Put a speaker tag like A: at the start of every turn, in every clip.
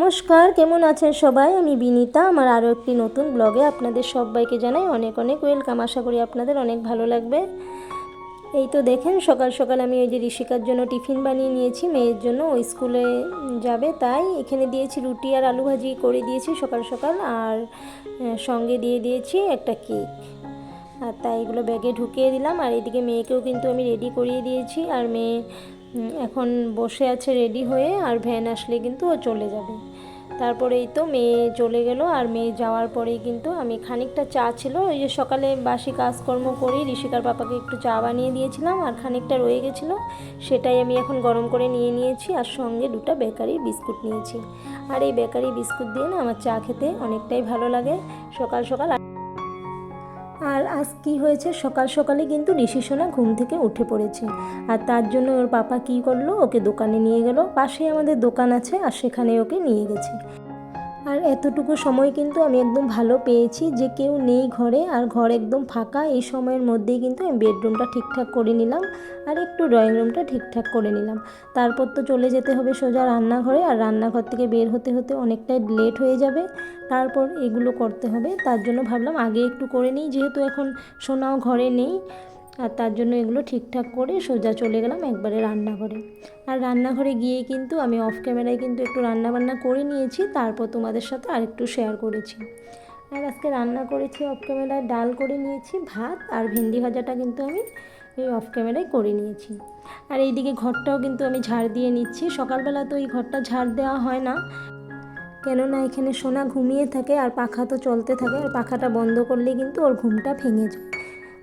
A: নমস্কার, কেমন আছেন সবাই? আমি বিনীতা। আমার আরও একটি নতুন ব্লগে আপনাদের সবাইকে জানাই অনেক অনেক ওয়েলকাম। আশা করি আপনাদের অনেক ভালো লাগবে। এই তো দেখেন, সকাল সকাল আমি ওই যে ঋষিকার জন্য টিফিন বানিয়ে নিয়েছি, মেয়ের জন্য, ওই স্কুলে যাবে তাই। এখানে দিয়েছি রুটি আর আলু ভাজি করে দিয়েছি সকাল সকাল, আর সঙ্গে দিয়ে দিয়েছি একটা কেক। আর তাই এগুলো ব্যাগে ঢুকিয়ে দিলাম। আর এদিকে মেয়েকেও কিন্তু আমি রেডি করিয়ে দিয়েছি, আর মেয়ে এখন বসে আছে রেডি হয়ে, আর ভ্যান আসলে কিন্তু ও চলে যাবে। তারপরে এই তো মেয়ে চলে গেল, আর মেয়ে যাওয়ার পরেই কিন্তু আমি খানিকটা চা ছিল, ওই যে সকালে বাসি কাজকর্ম করি, ঋষিকার পাপাকে একটু চা বানিয়ে দিয়েছিলাম, আর খানিকটা রয়ে গেছিলো, সেটাই আমি এখন গরম করে নিয়ে নিয়েছি, আর সঙ্গে দুটো বেকারি বিস্কুট নিয়েছি। আর এই বেকারি বিস্কুট দিয়ে না আমার চা খেতে অনেকটাই ভালো লাগে সকাল সকাল। আর আজ কী হয়েছে, সকাল সকালে কিন্তু ঋষি সোনা ঘুম থেকে উঠে পড়েছে, আর তার জন্য ওর পাপা কী করলো, ওকে দোকানে নিয়ে গেল। পাশেই আমাদের দোকান আছে, আর সেখানে ওকে নিয়ে গেছে। আর এতটুকু সময় কিন্তু আমি একদম ভালো পেয়েছি, যে কেউ নেই ঘরে, আর ঘর একদম ফাঁকা। এই সময়ের মধ্যেই কিন্তু আমি বেডরুমটা ঠিকঠাক করে নিলাম, আর একটু ড্রয়িং রুমটা ঠিকঠাক করে নিলাম। তারপর তো চলে যেতে হবে সোজা রান্নাঘরে, আর রান্নাঘর থেকে বের হতে হতে অনেকটাই লেট হয়ে যাবে। তারপর এগুলো করতে হবে, তার জন্য ভাবলাম আগে একটু করে নিই, যেহেতু এখন সোনাও ঘরে নেই। আর তার জন্য এগুলো ঠিকঠাক করে সোজা চলে গেলাম একবারে রান্নাঘরে। আর রান্নাঘরে গিয়ে কিন্তু আমি অফ ক্যামেরায় কিন্তু একটু রান্নাবান্না করে নিয়েছি, তারপর তোমাদের সাথে আরেকটু শেয়ার করেছি। আর আজকে রান্না করেছি অফ ক্যামেরায়, ডাল করে নিয়েছি, ভাত আর ভেন্ডি ভাজাটা কিন্তু আমি এই অফ ক্যামেরায় করে নিয়েছি। আর এইদিকে ঘরটাও কিন্তু আমি ঝাড় দিয়ে নিচ্ছি। সকালবেলা তো এই ঘরটা ঝাড় দেওয়া হয় না, কেননা এখানে সোনা ঘুমিয়ে থাকে, আর পাখা তো চলতে থাকে, আর পাখাটা বন্ধ করলে কিন্তু ওর ঘুমটা ভেঙে যায়।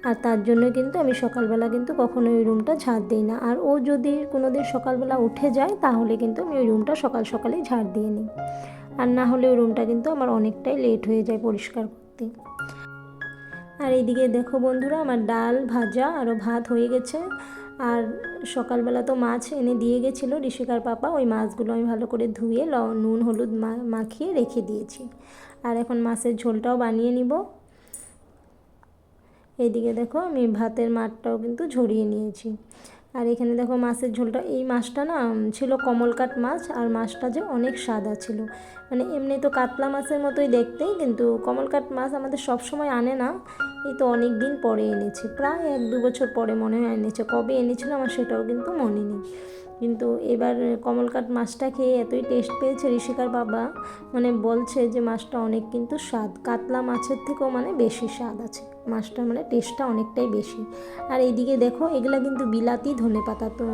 A: আর তার জন্য কিন্তু আমি সকালবেলা কিন্তু কখনো ওই রুমটা ঝাড় দিই না। আর ও যদি কোনো দিন সকালবেলা উঠে যায়, তাহলে কিন্তু আমি ওই রুমটা সকাল সকালেই ঝাড় দিয়ে নিই, আর না হলে ওই রুমটা কিন্তু আমার অনেকটাই লেট হয়ে যায় পরিষ্কার করতে। আর এইদিকে দেখো বন্ধুরা, আমার ডাল ভাজা আরও ভাত হয়ে গেছে। আর সকালবেলা তো মাছ এনে দিয়ে গেছিলো ঋষিকার পাপা, ওই মাছগুলো আমি ভালো করে ধুয়ে নুন হলুদ মাখিয়ে রেখে দিয়েছি। আর এখন মাছের ঝোলটাও বানিয়ে নিব। এইদিকে দেখো আমি ভাতের মাঠটাও কিন্তু ঝরিয়ে নিয়েছি। আর এখানে দেখো মাছের ঝোলটা, এই মাছটা না ছিল কমলকাট মাছ, আর মাছটা যে অনেক সাদা ছিল, মানে এমনি তো কাতলা মাছের মতোই দেখতে, কিন্তু কমলকাট মাছ আমাদের সব সময় আনে না, এই তো অনেক দিন পরে এনেছে, প্রায় 1-2 বছর পরে মনে হয় এনেছে। কবে এনেছিল আমার সেটাও কিন্তু মনে নেই, কিন্তু এবার কমলকাট মাছটা খেয়ে এতই টেস্ট পেয়েছে ঋষিকার বাবা, মানে বলছে যে মাছটা অনেক কিন্তু স্বাদ, কাতলা মাছের থেকেও মানে বেশি স্বাদ আছে মাছটা, মানে টেস্টটা অনেকটাই বেশি। আর এইদিকে দেখো এগুলা কিন্তু বিলাতি ধনেপাতা, তো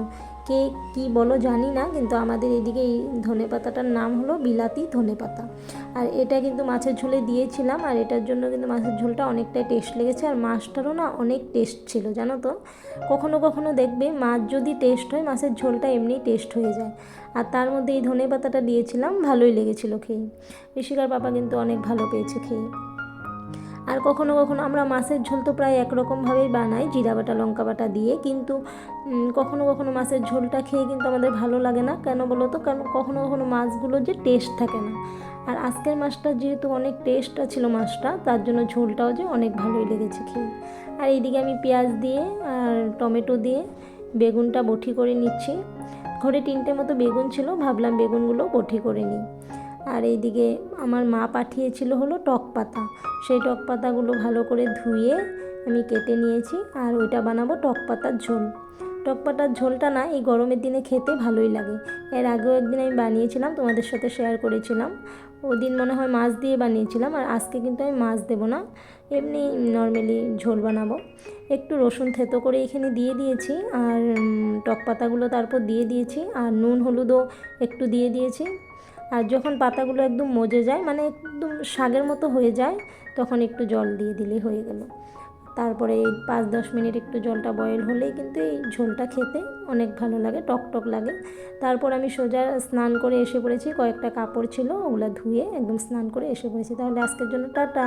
A: কে কী বলো জানি না, কিন্তু আমাদের এদিকে এই ধনেপাতাটার নাম হলো বিলাতি ধনেপাতা। আর এটা কিন্তু মাছের ঝোলে দিয়েছিলাম, আর এটার জন্য কিন্তু মাছের ঝোলটা অনেকটাই টেস্ট লেগেছে, আর মাছটারও না অনেক টেস্ট ছিল জানো তো। কখনো কখনো দেখবে মাছ যদি টেস্ট হয়, মাছের ঝোলটা এমনিই টেস্ট হয়ে যায়। আর তার মধ্যে এই ধনেপাতাটা দিয়েছিলাম, ভালোই লেগেছিলো খেয়ে। ঋষিকার পাপা কিন্তু অনেক ভালো পেয়েছে খেয়ে। আর কখনো কখনো আমরা মাছের ঝোল তো প্রায় একরকমভাবেই বানাই, জিরা বাটা লঙ্কা বাটা দিয়ে, কিন্তু কখনো কখনো মাছের ঝোলটা খেয়ে কিন্তু আমাদের ভালো লাগে না, কেন বলো তো, কারণ কখনো কখনো মাছগুলো যে টেস্ট থাকে না। আর আজকের মাছটা যেহেতু অনেক টেস্টটা ছিল মাছটা, তার জন্য ঝোলটাও যে অনেক ভালোই লেগেছে খেয়ে। আর এইদিকে আমি পেঁয়াজ দিয়ে আর টমেটো দিয়ে বেগুনটা বটি করে নিচ্ছি। ঘরে 3টে মতো বেগুন ছিল, ভাবলাম বেগুনগুলো বটি করে নিই। আর এইদিকে আমার মা পাঠিয়েছিল হলো টক পাতা, সেই টক পাতাগুলো ভালো করে ধুয়ে আমি কেটে নিয়েছি, আর ওইটা বানাবো টক পাতার ঝোল। টক পাতার ঝোলটা না এই গরমের দিনে খেতে ভালোই লাগে। এর আগেও একদিন আমি বানিয়েছিলাম, তোমাদের সাথে শেয়ার করেছিলাম, ওদিন মনে হয় মাছ দিয়ে বানিয়েছিলাম। আর আজকে কিন্তু আমি মাছ দেবো না, এমনি নর্মালি ঝোল বানাবো। একটু রসুন থেতো করে এখানে দিয়ে দিয়েছি, আর টক পাতাগুলো তারপর দিয়ে দিয়েছি, আর নুন হলুদও একটু দিয়ে দিয়েছি। আর যখন পাতাগুলো একদম মজে যায়, মানে একদম শাকের মতো হয়ে যায়, তখন একটু জল দিয়ে দিলেই হয়ে গেল। তারপরে 5-10 মিনিট একটু জলটা বয়েল হলেই কিন্তু এই ঝোলটা খেতে অনেক ভালো লাগে, টক টক লাগে। তারপর আমি সোজা স্নান করে এসে পড়েছি, কয়েকটা কাপড় ছিল ওগুলো ধুয়ে একদম স্নান করে এসে পড়েছি। তাহলে আজকের জন্য টাটা।